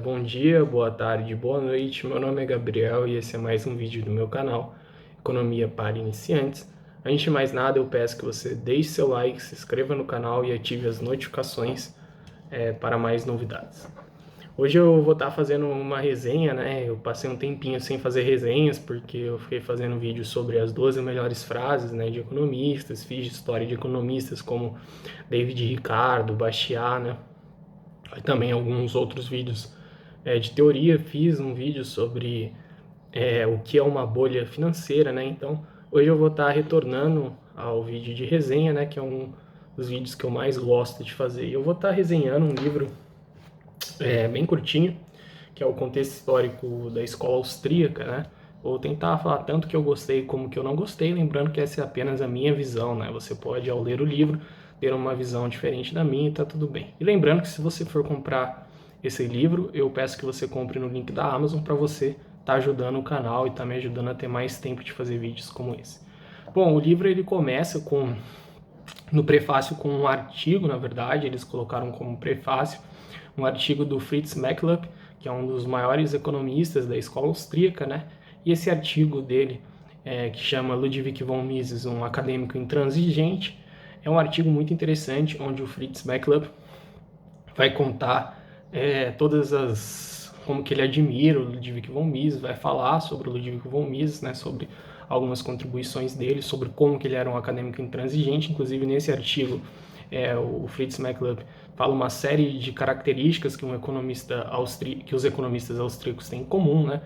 Bom dia, boa tarde, boa noite. Meu nome é Gabriel e esse é mais um vídeo do meu canal Economia para Iniciantes. Antes de mais nada, eu peço que você deixe seu like, se inscreva no canal e ative as notificações para mais novidades. Hoje eu vou estar fazendo uma resenha, né? Eu passei um tempinho sem fazer resenhas porque eu fiquei fazendo vídeo sobre as 12 melhores frases, né, de economistas, fiz história de economistas como David Ricardo, Bastiat, né? E também alguns outros vídeos de teoria. Fiz um vídeo sobre o que é uma bolha financeira, né? Então, hoje eu vou estar retornando ao vídeo de resenha, né? Que é um dos vídeos que eu mais gosto de fazer. E eu vou estar resenhando um livro bem curtinho, que é o Contexto Histórico da Escola Austríaca, né? Vou tentar falar tanto que eu gostei como que eu não gostei, lembrando que essa é apenas a minha visão, né? Você pode, ao ler o livro, ter uma visão diferente da minha e tá tudo bem. E lembrando que se você for comprar esse livro, eu peço que você compre no link da Amazon para você estar ajudando o canal e tá me ajudando a ter mais tempo de fazer vídeos como esse. Bom, o livro ele começa no prefácio com um artigo, na verdade, eles colocaram como prefácio um artigo do Fritz Machlup, que é um dos maiores economistas da escola austríaca, né? E esse artigo dele, que chama Ludwig von Mises, um acadêmico intransigente, é um artigo muito interessante, onde o Fritz Machlup vai contar como que ele admira o Ludwig von Mises, vai falar sobre o Ludwig von Mises, né, sobre algumas contribuições dele, sobre como que ele era um acadêmico intransigente. Inclusive nesse artigo o Fritz Machlup fala uma série de características que que os economistas austríacos têm em comum, né?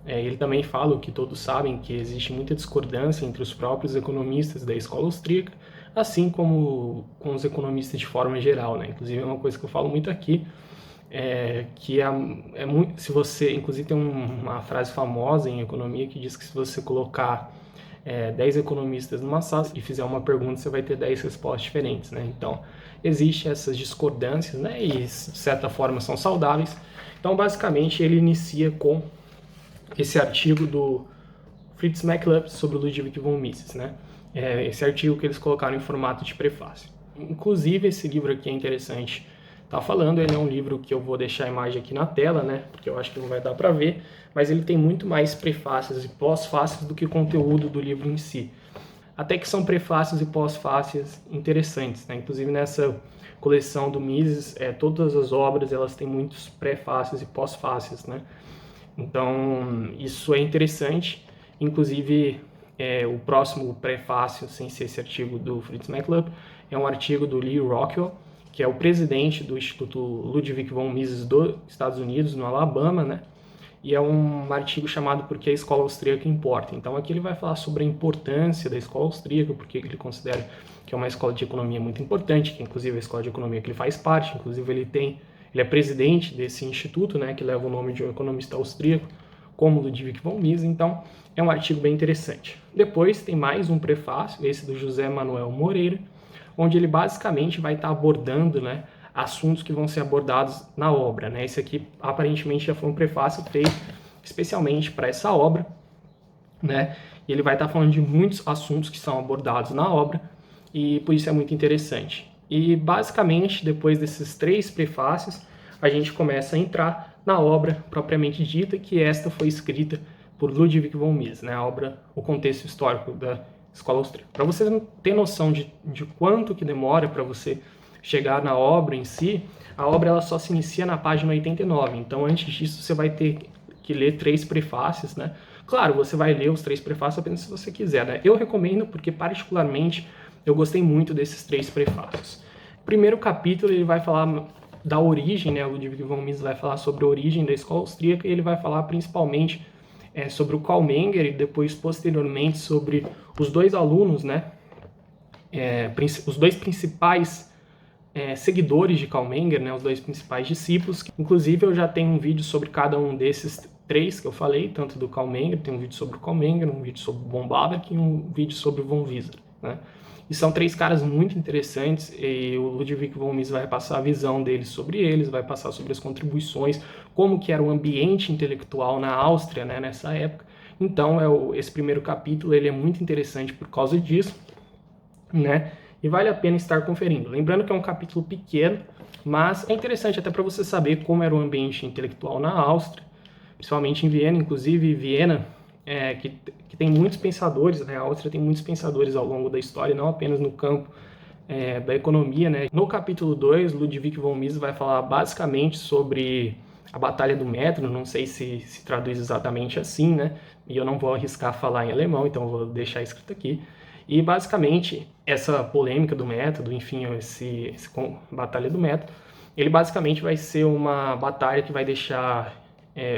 Ele também fala o que todos sabem, que existe muita discordância entre os próprios economistas da escola austríaca, assim como com os economistas de forma geral, né? Inclusive é uma coisa que eu falo muito aqui, muito, se você, inclusive tem uma frase famosa em economia que diz que se você colocar 10 economistas numa sala e fizer uma pergunta, você vai ter 10 respostas diferentes, né? Então, existem essas discordâncias, né? E, de certa forma, são saudáveis. Então, basicamente, ele inicia com esse artigo do Fritz Machlup sobre o Ludwig von Mises, né? Esse artigo que eles colocaram em formato de prefácio. Inclusive, esse livro aqui é interessante. Tá falando, ele é um livro que eu vou deixar a imagem aqui na tela, né? Porque eu acho que não vai dar para ver, mas ele tem muito mais prefácios e pós-fácios do que o conteúdo do livro em si. Até que são prefácios e pós-fácios interessantes, né? Inclusive nessa coleção do Mises, todas as obras elas têm muitos prefácios e pós-fácios, né? Então, isso é interessante. Inclusive, o próximo prefácio, sem ser esse artigo do Fritz Machlup, é um artigo do Lee Rockwell, que é o presidente do Instituto Ludwig von Mises dos Estados Unidos, no Alabama, né? E é um artigo chamado Por que a Escola Austríaca Importa. Então, aqui ele vai falar sobre a importância da escola austríaca, porque ele considera que é uma escola de economia muito importante, que inclusive é a escola de economia que ele faz parte, inclusive ele é presidente desse instituto, né, que leva o nome de um economista austríaco, como Ludwig von Mises. Então, é um artigo bem interessante. Depois tem mais um prefácio, esse do José Manuel Moreira, onde ele basicamente vai estar abordando, né, assuntos que vão ser abordados na obra, né? Esse aqui aparentemente já foi um prefácio feito especialmente para essa obra, né? E ele vai estar falando de muitos assuntos que são abordados na obra e por isso é muito interessante. E basicamente, depois desses 3 prefácios, a gente começa a entrar na obra propriamente dita, que esta foi escrita por Ludwig von Mises, né? A obra O Contexto Histórico da Escola Austríaca. Para você ter noção de quanto que demora para você chegar na obra em si, a obra ela só se inicia na página 89. Então, antes disso, você vai ter que ler 3 prefácios, né? Claro, você vai ler os 3 prefácios apenas se você quiser, né? Eu recomendo porque, particularmente, eu gostei muito desses 3 prefácios. O primeiro capítulo, ele vai falar da origem, né? O Ludwig von Mises vai falar sobre a origem da escola austríaca e ele vai falar principalmente sobre o Karl Menger e depois, posteriormente, sobre os 2 alunos, né? Os 2 principais seguidores de Karl Menger, né, os 2 principais discípulos. Inclusive, eu já tenho um vídeo sobre cada um desses 3 que eu falei, tanto do Karl Menger, tem um vídeo sobre o Karl Menger, um vídeo sobre o von Baaberg e um vídeo sobre o von Wieser, né? E são 3 caras muito interessantes, e o Ludwig von Mises vai passar a visão deles sobre eles, vai passar sobre as contribuições, como que era o ambiente intelectual na Áustria, né, nessa época. Então, esse primeiro capítulo ele é muito interessante por causa disso, né? e vale a pena estar conferindo. Lembrando que é um capítulo pequeno, mas é interessante até para você saber como era o ambiente intelectual na Áustria, principalmente em Viena. Inclusive Viena, que tem muitos pensadores, né? A Áustria tem muitos pensadores ao longo da história, não apenas no campo da economia, né? No capítulo 2, Ludwig von Mises vai falar basicamente sobre a Batalha do Método, não sei se traduz exatamente assim, né? E eu não vou arriscar falar em alemão, então vou deixar escrito aqui. E basicamente essa polêmica do método, enfim, esse Batalha do Método, ele basicamente vai ser uma batalha que vai deixar,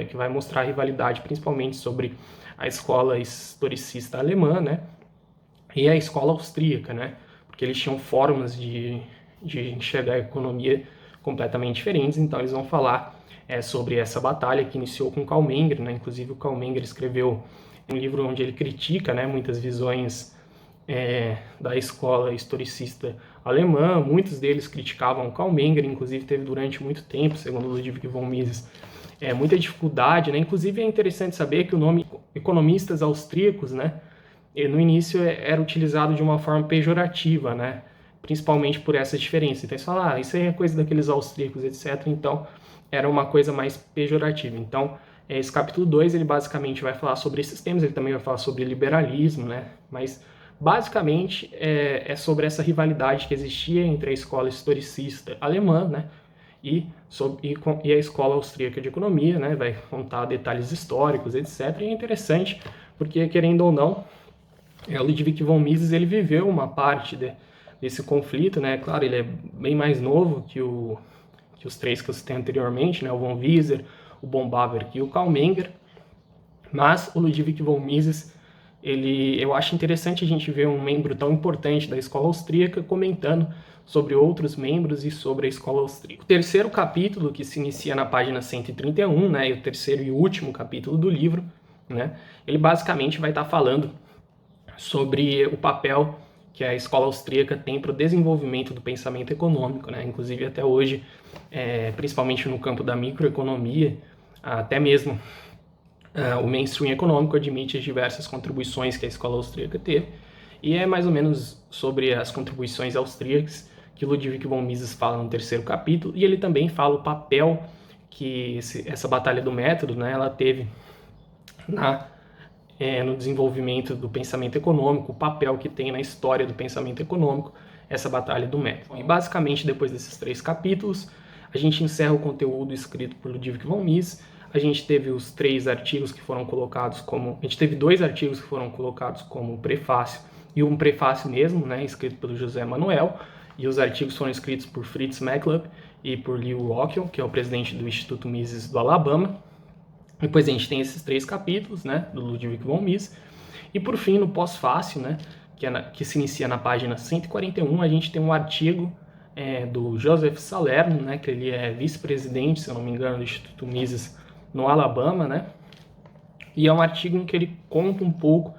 que vai mostrar a rivalidade principalmente sobre a escola historicista alemã, né? E a escola austríaca, né? Porque eles tinham formas de enxergar a economia completamente diferentes, então eles vão falar sobre essa batalha que iniciou com Karl Menger, né? Inclusive o Karl Menger escreveu um livro onde ele critica, né, muitas visões da escola historicista alemã. Muitos deles criticavam Karl Menger, inclusive teve durante muito tempo, segundo Ludwig von Mises, muita dificuldade, né? Inclusive é interessante saber que o nome economistas austríacos, né, no início era utilizado de uma forma pejorativa, né? Principalmente por essa diferença. Então, você fala, isso aí é coisa daqueles austríacos, etc. Então, era uma coisa mais pejorativa. Então, esse capítulo 2, ele basicamente vai falar sobre esses temas, ele também vai falar sobre liberalismo, né? Mas, basicamente, é sobre essa rivalidade que existia entre a escola historicista alemã, né? E a escola austríaca de economia, né? Vai contar detalhes históricos, etc. E é interessante, porque, querendo ou não, o Ludwig von Mises, ele viveu uma parte desse conflito, né? Claro, ele é bem mais novo que os três que eu citei anteriormente, né? O von Wieser, o Bombaver e o Karl Menger. Mas o Ludwig von Mises, eu acho interessante a gente ver um membro tão importante da escola austríaca comentando sobre outros membros e sobre a escola austríaca. O terceiro capítulo, que se inicia na página 131, né? E o terceiro e último capítulo do livro, né? Ele basicamente vai estar falando sobre o papel que a escola austríaca tem para o desenvolvimento do pensamento econômico, né? Inclusive até hoje, principalmente no campo da microeconomia, até mesmo o mainstream econômico admite as diversas contribuições que a escola austríaca teve, e é mais ou menos sobre as contribuições austríacas que Ludwig von Mises fala no terceiro capítulo, e ele também fala o papel que essa batalha do método, né, ela teve no desenvolvimento do pensamento econômico, o papel que tem na história do pensamento econômico, essa batalha do método. E basicamente, depois desses 3 capítulos, a gente encerra o conteúdo escrito por Ludwig von Mises. A gente teve os 3 artigos que foram colocados como... A gente teve 2 artigos que foram colocados como prefácio, e um prefácio mesmo, né, escrito pelo José Manuel, e os artigos foram escritos por Fritz MacLeod e por Lew Rockwell, que é o presidente do Instituto Mises do Alabama. Depois a gente tem esses 3 capítulos, né, do Ludwig von Mises. E por fim, no pós-fácil, né, que se inicia na página 141, a gente tem um artigo do Joseph Salerno, né, que ele é vice-presidente, se eu não me engano, do Instituto Mises no Alabama, né, e é um artigo em que ele conta um pouco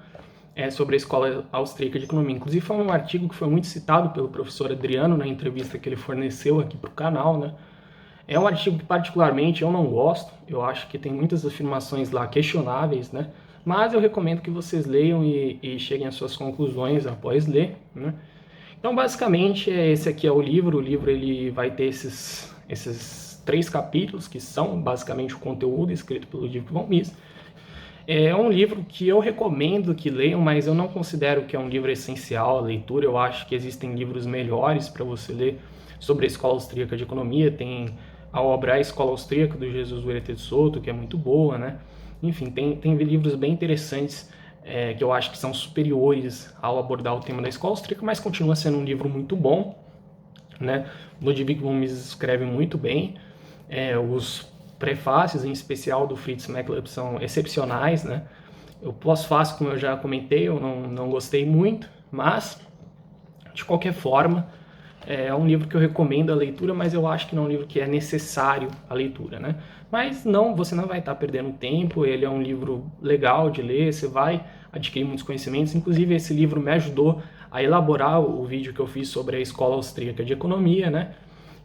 sobre a Escola Austríaca de Economia. Inclusive foi um artigo que foi muito citado pelo professor Adriano na entrevista que ele forneceu aqui para o canal, né. É um artigo que particularmente eu não gosto, eu acho que tem muitas afirmações lá questionáveis, né? Mas eu recomendo que vocês leiam e cheguem às suas conclusões após ler, né? Então, basicamente, esse aqui é o livro. O livro ele vai ter esses 3 capítulos, que são basicamente o conteúdo escrito pelo Ludwig von Mises. É um livro que eu recomendo que leiam, mas eu não considero que é um livro essencial à leitura. Eu acho que existem livros melhores para você ler sobre a Escola Austríaca de Economia. Tem a obra A Escola Austríaca, do Jesus Huerta de Soto, que é muito boa, né? Enfim, tem livros bem interessantes que eu acho que são superiores ao abordar o tema da Escola Austríaca, mas continua sendo um livro muito bom, né? Ludwig von Mises escreve muito bem, os prefácios, em especial do Fritz MacLeod, são excepcionais, né? O pós-fácio, como eu já comentei, eu não gostei muito, mas, de qualquer forma, é um livro que eu recomendo a leitura, mas eu acho que não é um livro que é necessário a leitura, né? Mas você não vai estar perdendo tempo, ele é um livro legal de ler, você vai adquirir muitos conhecimentos. Inclusive, esse livro me ajudou a elaborar o vídeo que eu fiz sobre a Escola Austríaca de Economia, né?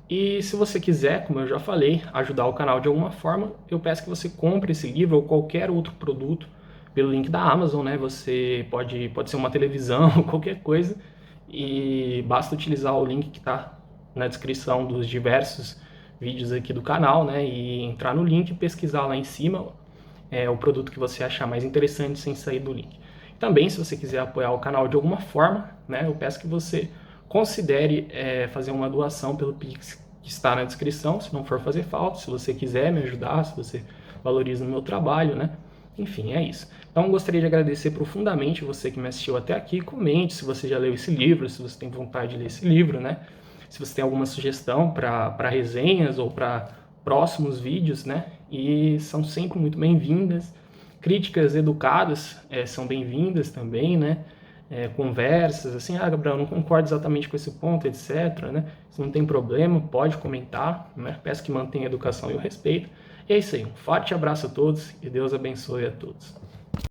E se você quiser, como eu já falei, ajudar o canal de alguma forma, eu peço que você compre esse livro ou qualquer outro produto pelo link da Amazon, né? Você pode ser uma televisão ou qualquer coisa, e basta utilizar o link que está na descrição dos diversos vídeos aqui do canal, né, e entrar no link e pesquisar lá em cima o produto que você achar mais interessante sem sair do link. Também, se você quiser apoiar o canal de alguma forma, né, eu peço que você considere fazer uma doação pelo Pix que está na descrição, se não for fazer falta, se você quiser me ajudar, se você valoriza o meu trabalho, né? Enfim, é isso. Então, gostaria de agradecer profundamente você que me assistiu até aqui. Comente se você já leu esse livro, se você tem vontade de ler esse livro, né? Se você tem alguma sugestão para resenhas ou para próximos vídeos, né? E são sempre muito bem-vindas. Críticas educadas são bem-vindas também, né? Conversas, assim, Gabriel, eu não concordo exatamente com esse ponto, etc, né? Se não tem problema, pode comentar, né? Peço que mantenha a educação e o respeito. E é isso aí, um forte abraço a todos e Deus abençoe a todos.